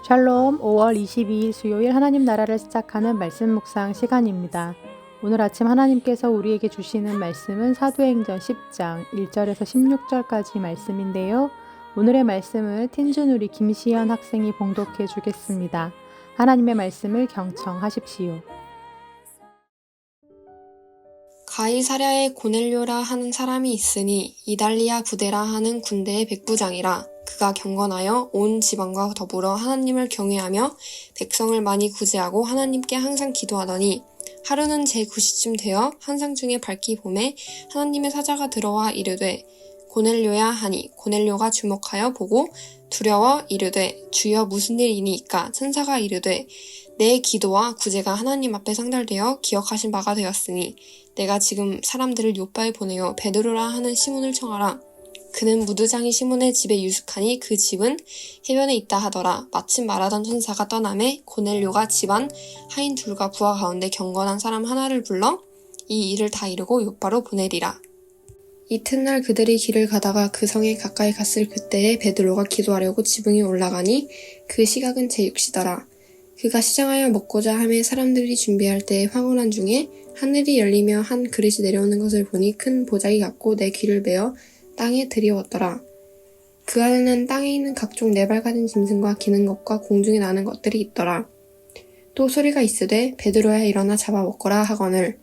샬롬 5월 22일 수요일 하나님 나라를 시작하는 말씀 묵상 시간입니다. 오늘 아침 하나님께서 우리에게 주시는 말씀은 사도행전 10장 1절에서 16절까지 말씀인데요. 오늘의 말씀을 틴준우리 김시연 학생이 봉독해 주겠습니다. 하나님의 말씀을 경청하십시오. 가이사랴에 고넬료라 하는 사람이 있으니 이달리아 부대라 하는 군대의 백부장이라. 그가 경건하여 온 지방과 더불어 하나님을 경외하며 백성을 많이 구제하고 하나님께 항상 기도하더니 하루는 제9시쯤 되어 환상 중에 밝기 봄에 하나님의 사자가 들어와 이르되 고넬료야 하니 고넬료가 주목하여 보고 두려워 이르되 주여 무슨 일이니이까. 천사가 이르되 내 기도와 구제가 하나님 앞에 상달되어 기억하신 바가 되었으니 내가 지금 사람들을 요빠에 보내어 베드로라 하는 시몬을 청하라. 그는 무두장이 시몬의 집에 유숙하니 그 집은 해변에 있다 하더라. 마침 말하던 천사가 떠나매 고넬료가 집안 하인 둘과 부하 가운데 경건한 사람 하나를 불러 이 일을 다 이루고 요빠로 보내리라. 이튿날 그들이 길을 가다가 그 성에 가까이 갔을 그때에 베드로가 기도하려고 지붕에 올라가니 그 시각은 제6시더라. 그가 시장하여 먹고자 하며 사람들이 준비할 때에 황홀한 중에 하늘이 열리며 한 그릇이 내려오는 것을 보니 큰 보자기 같고 내 귀를 베어 땅에 들이웠더라. 그 안에는 땅에 있는 각종 네 발 가진 짐승과 기는 것과 공중에 나는 것들이 있더라. 또 소리가 있으되 베드로야 일어나 잡아 먹거라 하거늘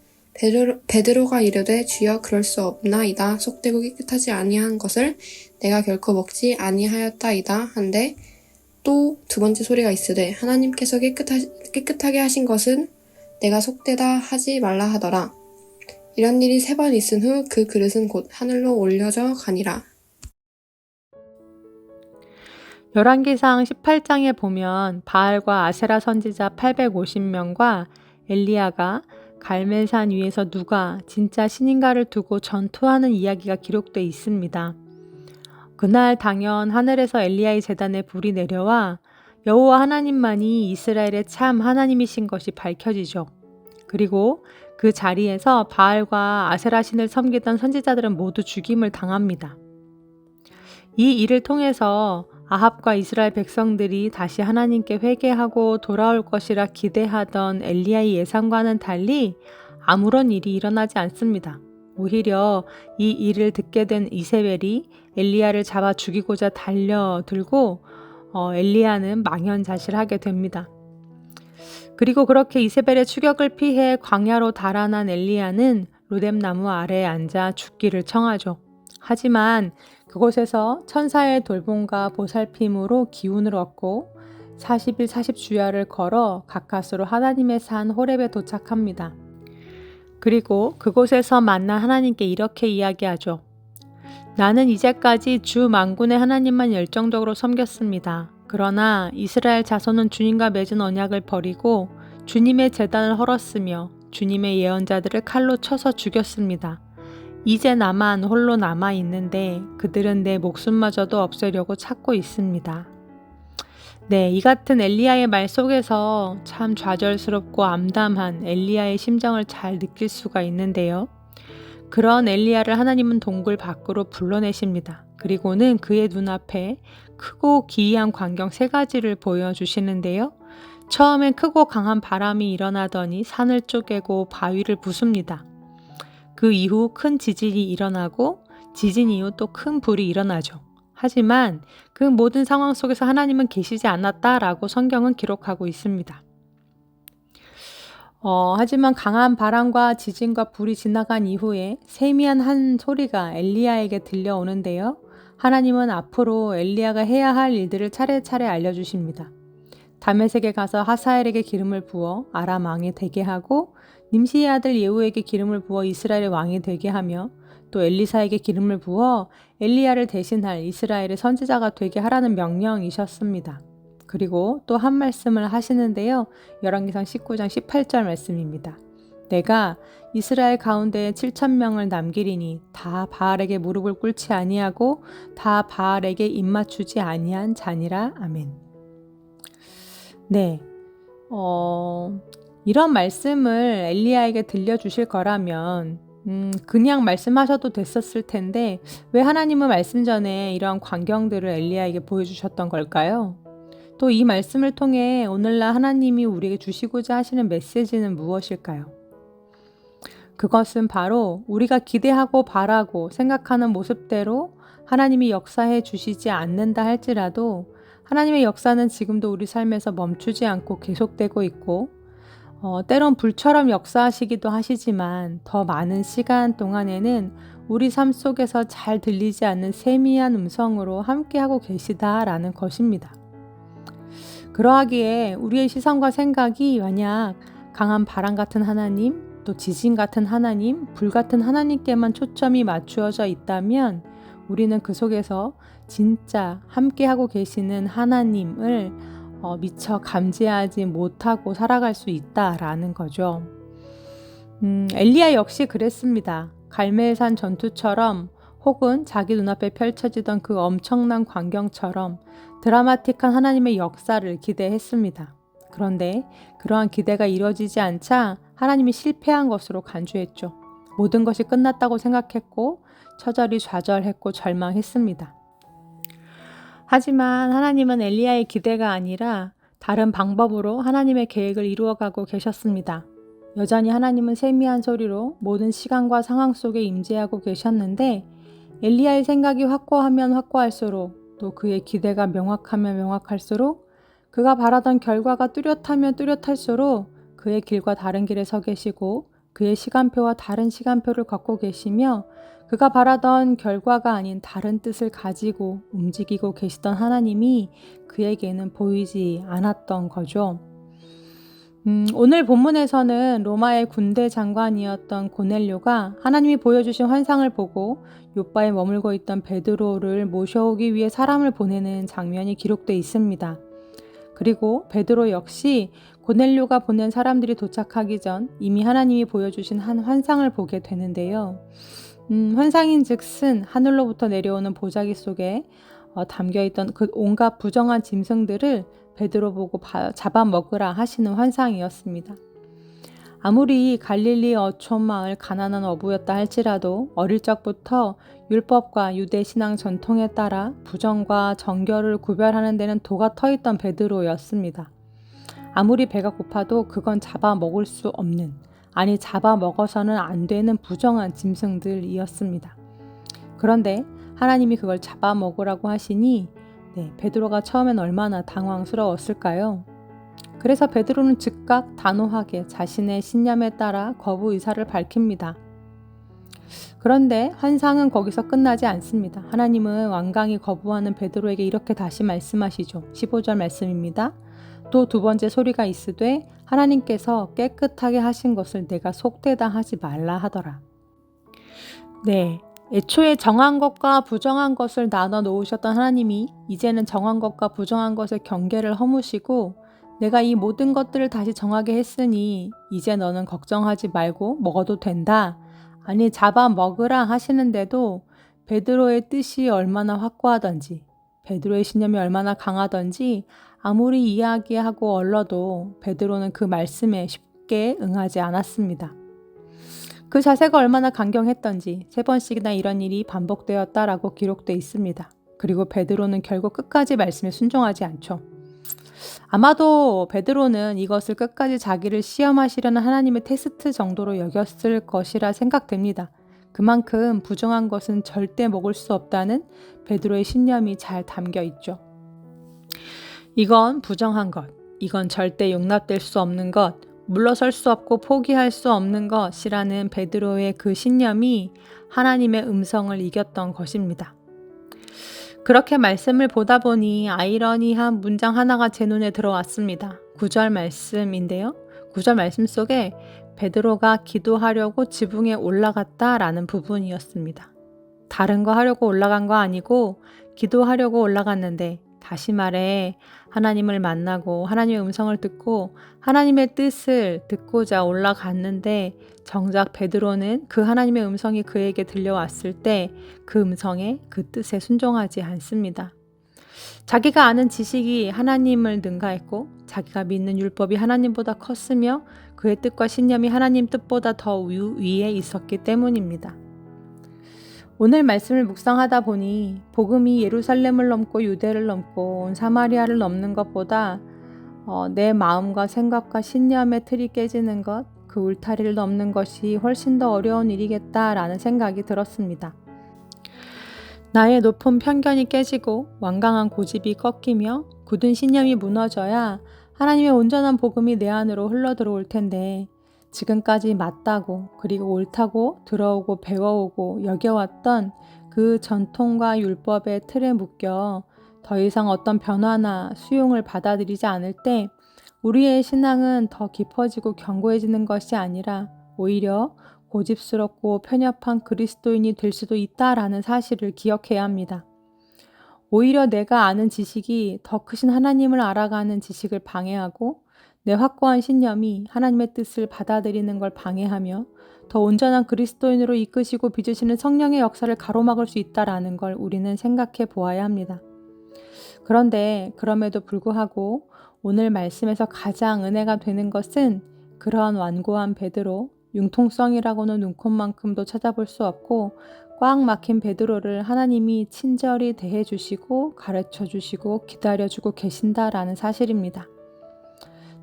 베드로가 이르되 주여 그럴 수 없나이다. 속되고 깨끗하지 아니한 것을 내가 결코 먹지 아니하였다이다 한데 또 두 번째 소리가 있으되 하나님께서 깨끗하게 하신 것은 내가 속되다 하지 말라 하더라. 이런 일이 3번 있은 후 그 그릇은 곧 하늘로 올려져 가니라. 열왕기상 18장에 보면 바알과 아세라 선지자 850명과 엘리야가 갈멜산 위에서 누가 진짜 신인가를 두고 전투하는 이야기가 기록되어 있습니다. 그날 당연 하늘에서 엘리야의 제단에 불이 내려와 여호와 하나님만이 이스라엘의 참 하나님이신 것이 밝혀지죠. 그리고 그 자리에서 바알과 아세라 신을 섬기던 선지자들은 모두 죽임을 당합니다. 이 일을 통해서 아합과 이스라엘 백성들이 다시 하나님께 회개하고 돌아올 것이라 기대하던 엘리야의 예상과는 달리 아무런 일이 일어나지 않습니다. 오히려 이 일을 듣게 된 이세벨이 엘리야를 잡아 죽이고자 달려들고 엘리야는 망연자실하게 됩니다. 그리고 그렇게 이세벨의 추격을 피해 광야로 달아난 엘리야는 로뎀나무 아래에 앉아 죽기를 청하죠. 하지만 그곳에서 천사의 돌봄과 보살핌으로 기운을 얻고 40일 40주야를 걸어 가까스로 하나님의 산 호렙에 도착합니다. 그리고 그곳에서 만난 하나님께 이렇게 이야기하죠. 나는 이제까지 주 만군의 하나님만 열정적으로 섬겼습니다. 그러나 이스라엘 자손은 주님과 맺은 언약을 버리고 주님의 제단을 헐었으며 주님의 예언자들을 칼로 쳐서 죽였습니다. 이제 나만 홀로 남아있는데 그들은 내 목숨마저도 없애려고 찾고 있습니다. 네, 이 같은 엘리야의 말 속에서 참 좌절스럽고 암담한 엘리야의 심정을 잘 느낄 수가 있는데요. 그런 엘리야를 하나님은 동굴 밖으로 불러내십니다. 그리고는 그의 눈앞에 크고 기이한 광경 3가지를 보여주시는데요. 처음엔 크고 강한 바람이 일어나더니 산을 쪼개고 바위를 부숩니다. 그 이후 큰 지진이 일어나고 지진 이후 또 큰 불이 일어나죠. 하지만 그 모든 상황 속에서 하나님은 계시지 않았다라고 성경은 기록하고 있습니다. 하지만 강한 바람과 지진과 불이 지나간 이후에 세미한 한 소리가 엘리야에게 들려오는데요. 하나님은 앞으로 엘리야가 해야 할 일들을 차례차례 알려주십니다. 다메섹에 가서 하사엘에게 기름을 부어 아람 왕이 되게 하고 님시의 아들 예후에게 기름을 부어 이스라엘의 왕이 되게 하며 또 엘리사에게 기름을 부어 엘리야를 대신할 이스라엘의 선지자가 되게 하라는 명령이셨습니다. 그리고 또 한 말씀을 하시는데요. 열왕기상 19장 18절 말씀입니다. 내가 이스라엘 가운데 7,000명을 남기리니 다 바알에게 무릎을 꿇지 아니하고 다 바알에게 입맞추지 아니한 자니라. 아멘. 네, 이런 말씀을 엘리야에게 들려주실 거라면 그냥 말씀하셔도 됐었을 텐데 왜 하나님은 말씀 전에 이러한 광경들을 엘리야에게 보여주셨던 걸까요? 또 이 말씀을 통해 오늘날 하나님이 우리에게 주시고자 하시는 메시지는 무엇일까요? 그것은 바로 우리가 기대하고 바라고 생각하는 모습대로 하나님이 역사해 주시지 않는다 할지라도 하나님의 역사는 지금도 우리 삶에서 멈추지 않고 계속되고 있고 때론 불처럼 역사하시기도 하시지만 더 많은 시간 동안에는 우리 삶 속에서 잘 들리지 않는 세미한 음성으로 함께하고 계시다라는 것입니다. 그러하기에 우리의 시선과 생각이 만약 강한 바람 같은 하나님, 또 지진 같은 하나님, 불 같은 하나님께만 초점이 맞추어져 있다면 우리는 그 속에서 진짜 함께하고 계시는 하나님을 미처 감지하지 못하고 살아갈 수 있다라는 거죠. 엘리야 역시 그랬습니다. 갈멜산 전투처럼 혹은 자기 눈앞에 펼쳐지던 그 엄청난 광경처럼 드라마틱한 하나님의 역사를 기대했습니다. 그런데 그러한 기대가 이루어지지 않자 하나님이 실패한 것으로 간주했죠. 모든 것이 끝났다고 생각했고 처절히 좌절했고 절망했습니다. 하지만 하나님은 엘리야의 기대가 아니라 다른 방법으로 하나님의 계획을 이루어가고 계셨습니다. 여전히 하나님은 세미한 소리로 모든 시간과 상황 속에 임재하고 계셨는데 엘리야의 생각이 확고하면 확고할수록 또 그의 기대가 명확하면 명확할수록 그가 바라던 결과가 뚜렷하면 뚜렷할수록 그의 길과 다른 길에 서 계시고 그의 시간표와 다른 시간표를 걷고 계시며 그가 바라던 결과가 아닌 다른 뜻을 가지고 움직이고 계시던 하나님이 그에게는 보이지 않았던 거죠. 오늘 본문에서는 로마의 군대 장관이었던 고넬료가 하나님이 보여주신 환상을 보고 요바에 머물고 있던 베드로를 모셔오기 위해 사람을 보내는 장면이 기록되어 있습니다. 그리고 베드로 역시 고넬료가 보낸 사람들이 도착하기 전 이미 하나님이 보여주신 한 환상을 보게 되는데요. 환상인즉슨 하늘로부터 내려오는 보자기 속에 담겨있던 그 온갖 부정한 짐승들을 베드로 보고 잡아먹으라 하시는 환상이었습니다. 아무리 갈릴리 어촌 마을 가난한 어부였다 할지라도 어릴 적부터 율법과 유대 신앙 전통에 따라 부정과 정결을 구별하는 데는 도가 터있던 베드로였습니다. 아무리 배가 고파도 그건 잡아먹을 수 없는, 아니 잡아먹어서는 안 되는 부정한 짐승들이었습니다. 그런데 하나님이 그걸 잡아먹으라고 하시니 베드로가 처음엔 얼마나 당황스러웠을까요? 그래서 베드로는 즉각 단호하게 자신의 신념에 따라 거부 의사를 밝힙니다. 그런데 환상은 거기서 끝나지 않습니다. 하나님은 완강히 거부하는 베드로에게 이렇게 다시 말씀하시죠. 15절 말씀입니다. 또 두 번째 소리가 있으되 하나님께서 깨끗하게 하신 것을 내가 속되다 하지 말라 하더라. 애초에 정한 것과 부정한 것을 나눠 놓으셨던 하나님이 이제는 정한 것과 부정한 것의 경계를 허무시고 내가 이 모든 것들을 다시 정하게 했으니 이제 너는 걱정하지 말고 먹어도 된다. 아니 잡아먹으라 하시는데도 베드로의 뜻이 얼마나 확고하던지 베드로의 신념이 얼마나 강하던지 아무리 이야기하고 얼러도 베드로는 그 말씀에 쉽게 응하지 않았습니다. 그 자세가 얼마나 강경했던지 3번씩이나 이런 일이 반복되었다라고 기록되어 있습니다. 그리고 베드로는 결국 끝까지 말씀에 순종하지 않죠. 아마도 베드로는 이것을 끝까지 자기를 시험하시려는 하나님의 테스트 정도로 여겼을 것이라 생각됩니다. 그만큼 부정한 것은 절대 먹을 수 없다는 베드로의 신념이 잘 담겨 있죠. 이건 부정한 것, 이건 절대 용납될 수 없는 것, 물러설 수 없고 포기할 수 없는 것이라는 베드로의 그 신념이 하나님의 음성을 이겼던 것입니다. 그렇게 말씀을 보다 보니 아이러니한 문장 하나가 제 눈에 들어왔습니다. 9절 말씀인데요. 9절 말씀 속에 베드로가 기도하려고 지붕에 올라갔다라는 부분이었습니다. 다른 거 하려고 올라간 거 아니고 기도하려고 올라갔는데 다시 말해 하나님을 만나고 하나님의 음성을 듣고 하나님의 뜻을 듣고자 올라갔는데 정작 베드로는 그 하나님의 음성이 그에게 들려왔을 때 그 음성에 그 뜻에 순종하지 않습니다. 자기가 아는 지식이 하나님을 능가했고 자기가 믿는 율법이 하나님보다 컸으며 그의 뜻과 신념이 하나님 뜻보다 더 위에 있었기 때문입니다. 오늘 말씀을 묵상하다 보니 복음이 예루살렘을 넘고 유대를 넘고 온 사마리아를 넘는 것보다 내 마음과 생각과 신념의 틀이 깨지는 것, 그 울타리를 넘는 것이 훨씬 더 어려운 일이겠다라는 생각이 들었습니다. 나의 높은 편견이 깨지고 완강한 고집이 꺾이며 굳은 신념이 무너져야 하나님의 온전한 복음이 내 안으로 흘러들어올 텐데 지금까지 맞다고 그리고 옳다고 들어오고 배워오고 여겨왔던 그 전통과 율법의 틀에 묶여 더 이상 어떤 변화나 수용을 받아들이지 않을 때 우리의 신앙은 더 깊어지고 견고해지는 것이 아니라 오히려 고집스럽고 편협한 그리스도인이 될 수도 있다라는 사실을 기억해야 합니다. 오히려 내가 아는 지식이 더 크신 하나님을 알아가는 지식을 방해하고 내 확고한 신념이 하나님의 뜻을 받아들이는 걸 방해하며 더 온전한 그리스도인으로 이끄시고 빚으시는 성령의 역사를 가로막을 수 있다라는 걸 우리는 생각해 보아야 합니다. 그런데 그럼에도 불구하고 오늘 말씀에서 가장 은혜가 되는 것은 그러한 완고한 베드로, 융통성이라고는 눈꼽만큼도 찾아볼 수 없고 꽉 막힌 베드로를 하나님이 친절히 대해주시고 가르쳐주시고 기다려주고 계신다라는 사실입니다.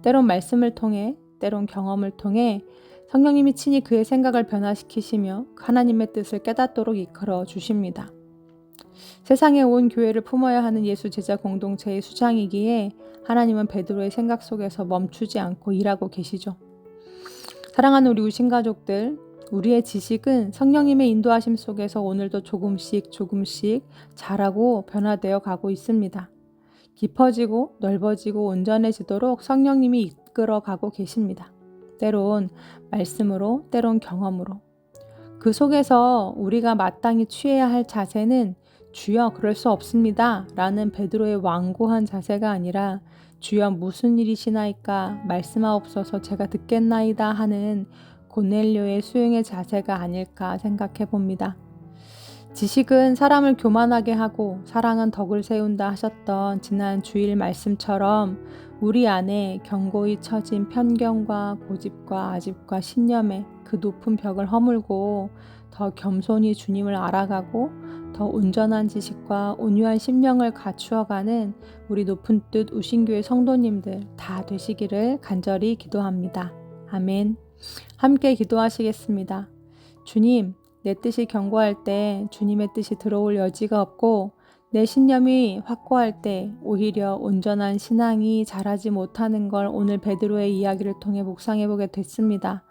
때론 말씀을 통해, 때론 경험을 통해 성령님이 친히 그의 생각을 변화시키시며 하나님의 뜻을 깨닫도록 이끌어 주십니다. 세상에 온 교회를 품어야 하는 예수 제자 공동체의 수장이기에 하나님은 베드로의 생각 속에서 멈추지 않고 일하고 계시죠. 사랑하는 우리 우신가족들, 우리의 지식은 성령님의 인도하심 속에서 오늘도 조금씩 자라고 변화되어 가고 있습니다. 깊어지고 넓어지고 온전해지도록 성령님이 이끌어 가고 계십니다. 때론 말씀으로, 때론 경험으로. 그 속에서 우리가 마땅히 취해야 할 자세는 주여 그럴 수 없습니다 라는 베드로의 완고한 자세가 아니라 주여 무슨 일이시나이까 말씀하옵소서 제가 듣겠나이다 하는 고넬료의 수용의 자세가 아닐까 생각해 봅니다. 지식은 사람을 교만하게 하고 사랑은 덕을 세운다 하셨던 지난 주일 말씀처럼 우리 안에 견고히 처진 편견과 고집과 아집과 신념의 그 높은 벽을 허물고 더 겸손히 주님을 알아가고 더 온전한 지식과 온유한 심령을 갖추어가는 우리 높은 뜻 우신교회 성도님들 다 되시기를 간절히 기도합니다. 아멘. 함께 기도하시겠습니다. 주님, 내 뜻이 견고할 때 주님의 뜻이 들어올 여지가 없고 내 신념이 확고할 때 오히려 온전한 신앙이 자라지 못하는 걸 오늘 베드로의 이야기를 통해 묵상해보게 됐습니다.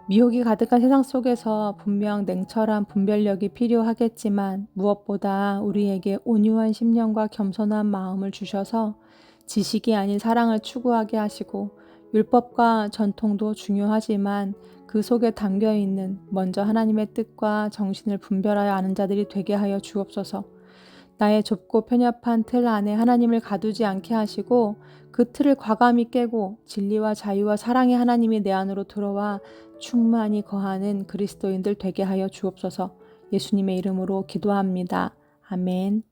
미혹이 가득한 세상 속에서 분명 냉철한 분별력이 필요하겠지만 무엇보다 우리에게 온유한 심령과 겸손한 마음을 주셔서 지식이 아닌 사랑을 추구하게 하시고 율법과 전통도 중요하지만 그 속에 담겨있는 먼저 하나님의 뜻과 정신을 분별하여 아는 자들이 되게 하여 주옵소서. 나의 좁고 편협한 틀 안에 하나님을 가두지 않게 하시고 그 틀을 과감히 깨고 진리와 자유와 사랑의 하나님이 내 안으로 들어와 충만히 거하는 그리스도인들 되게 하여 주옵소서. 예수님의 이름으로 기도합니다. 아멘.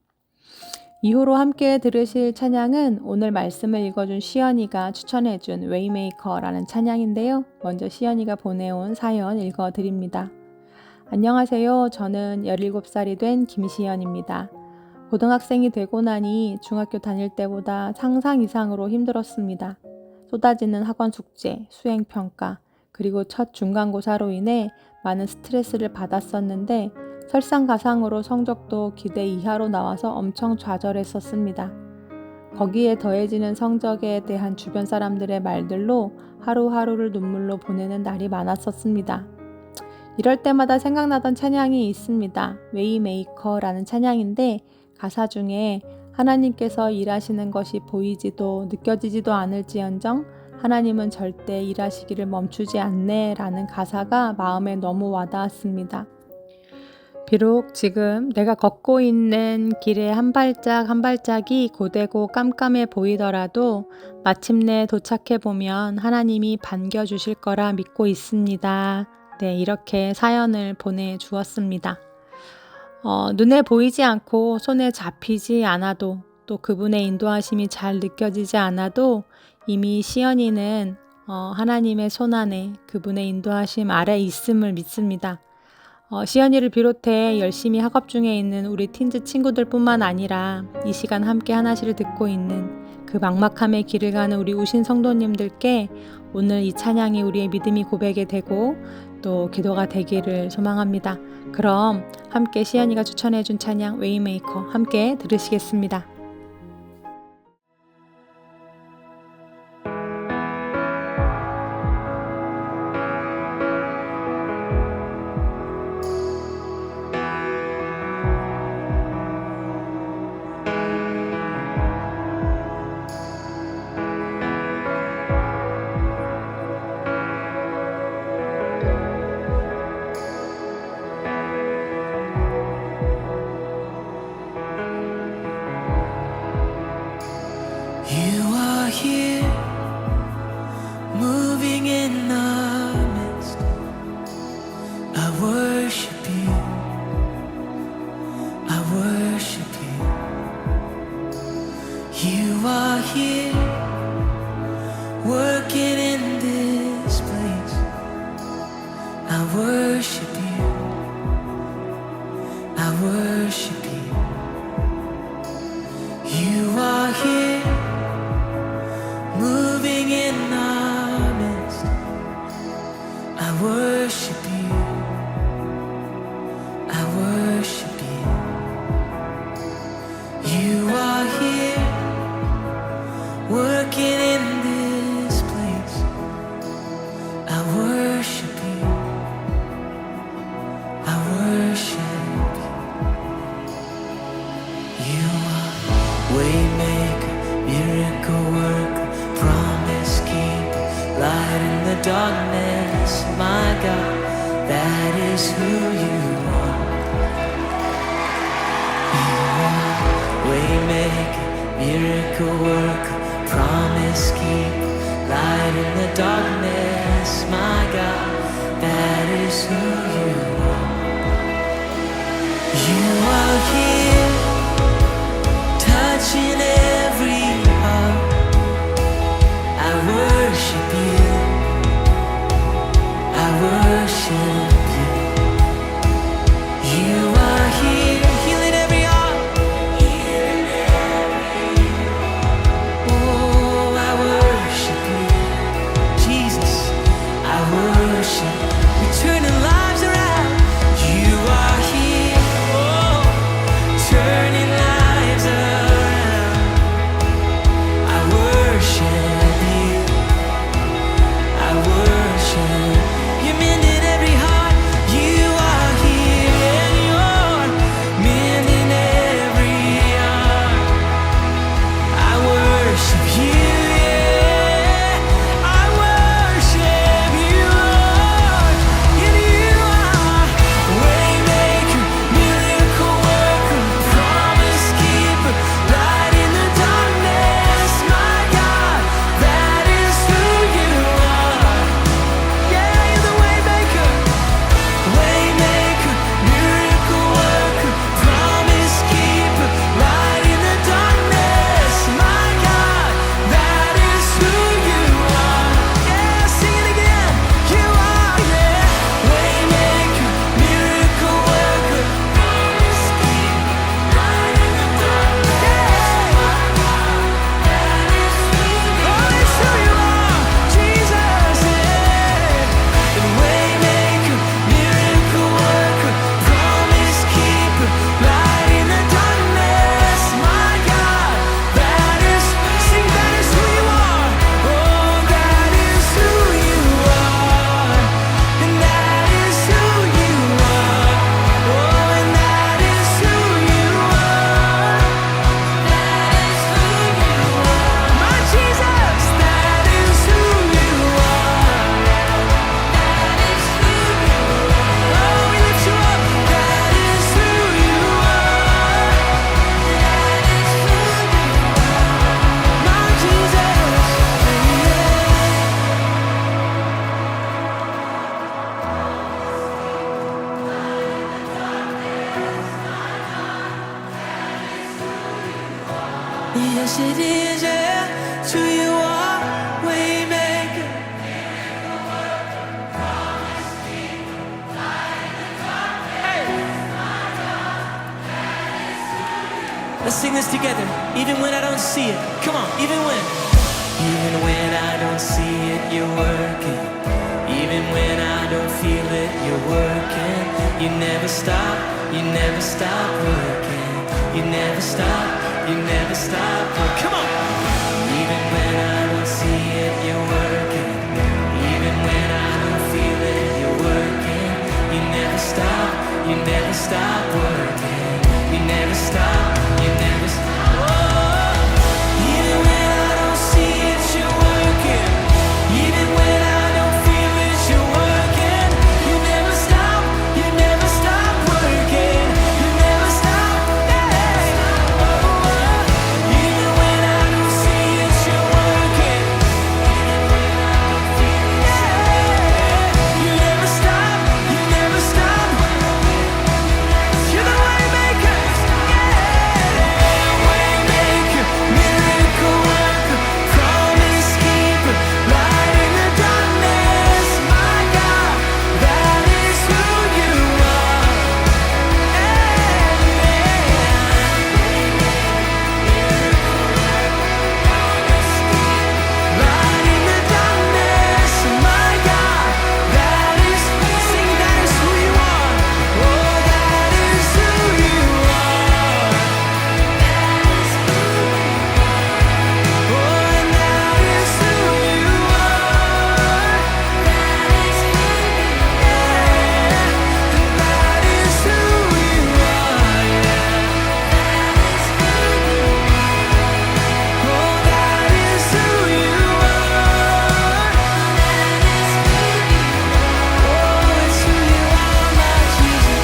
이후로 함께 들으실 찬양은 오늘 말씀을 읽어준 시연이가 추천해준 웨이메이커라는 찬양인데요. 먼저 시연이가 보내온 사연 읽어드립니다. 안녕하세요. 저는 17살이 된 김시연입니다. 고등학생이 되고 나니 중학교 다닐 때보다 상상 이상으로 힘들었습니다. 쏟아지는 학원 숙제, 수행평가, 그리고 첫 중간고사로 인해 많은 스트레스를 받았었는데 설상가상으로 성적도 기대 이하로 나와서 엄청 좌절했었습니다. 거기에 더해지는 성적에 대한 주변 사람들의 말들로 하루하루를 눈물로 보내는 날이 많았었습니다. 이럴 때마다 생각나던 찬양이 있습니다. 웨이메이커라는 찬양인데 가사 중에 하나님께서 일하시는 것이 보이지도 느껴지지도 않을지언정 하나님은 절대 일하시기를 멈추지 않네 라는 가사가 마음에 너무 와닿았습니다. 비록 지금 내가 걷고 있는 길의 한 발짝 한 발짝이 고되고 깜깜해 보이더라도 마침내 도착해보면 하나님이 반겨주실 거라 믿고 있습니다. 네, 이렇게 사연을 보내주었습니다. 눈에 보이지 않고 손에 잡히지 않아도 또 그분의 인도하심이 잘 느껴지지 않아도 이미 시연이는 하나님의 손 안에 그분의 인도하심 아래 있음을 믿습니다. 시연이를 비롯해 열심히 학업 중에 있는 우리 틴즈 친구들뿐만 아니라 이 시간 함께 하나씩을 듣고 있는 그 막막함의 길을 가는 우리 우신 성도님들께 오늘 이 찬양이 우리의 믿음이 고백이 되고 또 기도가 되기를 소망합니다. 그럼 함께 시연이가 추천해준 찬양 웨이메이커 함께 들으시겠습니다. You are here, moving in our midst. I worship you, I worship you. You are here, working in this place. I worship you, I worship you. You are here, moving in our midst. I worship you, I worship you. You are here, working in this place. I worship you, I worship you. You are waymaker, miracle worker, promise keeper, light in the darkness. My God, that is who you are. You are waymaker, miracle worker, promise keeper, light in the darkness. My God, that is who you are. You are here, touching every heart. I worship you, I worship you. You are here, healing every heart. Oh, I worship you, Jesus, I worship. You're turning lives around. You are here, oh, turning lives around. I worship you, I worship. You're mending every heart. You are here and you're mending every heart. I worship you, yeah. I worship you, Lord. And you are waymaker, miracle worker, promise keeper, light in the darkness. My God, that is who you are. Yeah, you're the waymaker, waymaker, miracle worker, promise keeper, light in the darkness. My God, that is who you are. Yeah, sing it again. You are, yeah, waymaker, miracle worker, promise keeper, light in the darkness. My God, that is who you are. Oh, it's who you are, Jesus, yeah. And waymaker, miracle worker, promise keeper, light in the darkness. My God, that is, sing, that is who you are. Oh, that is who you are. And that is who you are. Oh, and that is who you are. That is who you are. My Jesus, that is who you are. That is who you are. Oh, we lift you up. That is who you are. That is who you are. My Jesus, yes it is, yeah. It's who you are, waymaker. together. Even when I don't see it. Come on, even when. Even when I don't see it, you're working. Even when I don't feel it, you're working. You never stop, you never stop working. You never stop, you never stop working. Come on! Even when I don't see it, you're working. Even when I don't feel it, you're working. You never stop, you never stop working. You never stop, you never stop. Oh, even when I don't see it, you're working. Even when I don't feel it, you're working. You never stop, you never stop working. You never stop, yeah. Oh, even when I don't see it, you're working. Yeah. You never stop, you never stop. You're the way maker, yeah. Way maker, miracle worker, promise keeper, light in the darkness. My God, that is who you are. Light in the darkness. My God, that is sing. That is who you are. Oh, that is who you are. Oh, and that is who you are. That is who you are. Oh, that is who you are. Oh, it's who you are, my Jesus.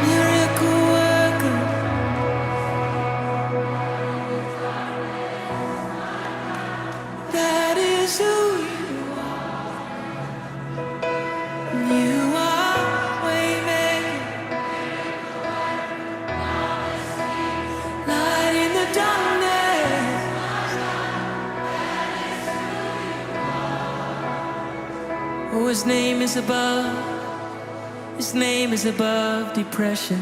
Miracle worker. That is who you are. You are waymaker, light in the darkness. Oh, his name is above. His name is above depression.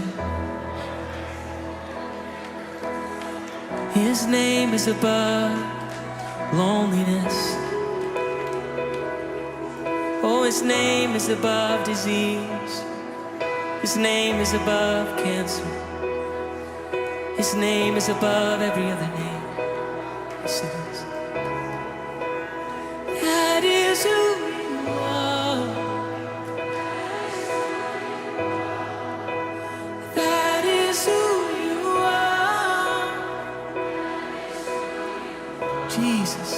His name is above loneliness. Oh, his name is above disease. His name is above cancer. His name is above every other name. Yes, it is. That is who you are. That is who you are. Jesus.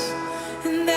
And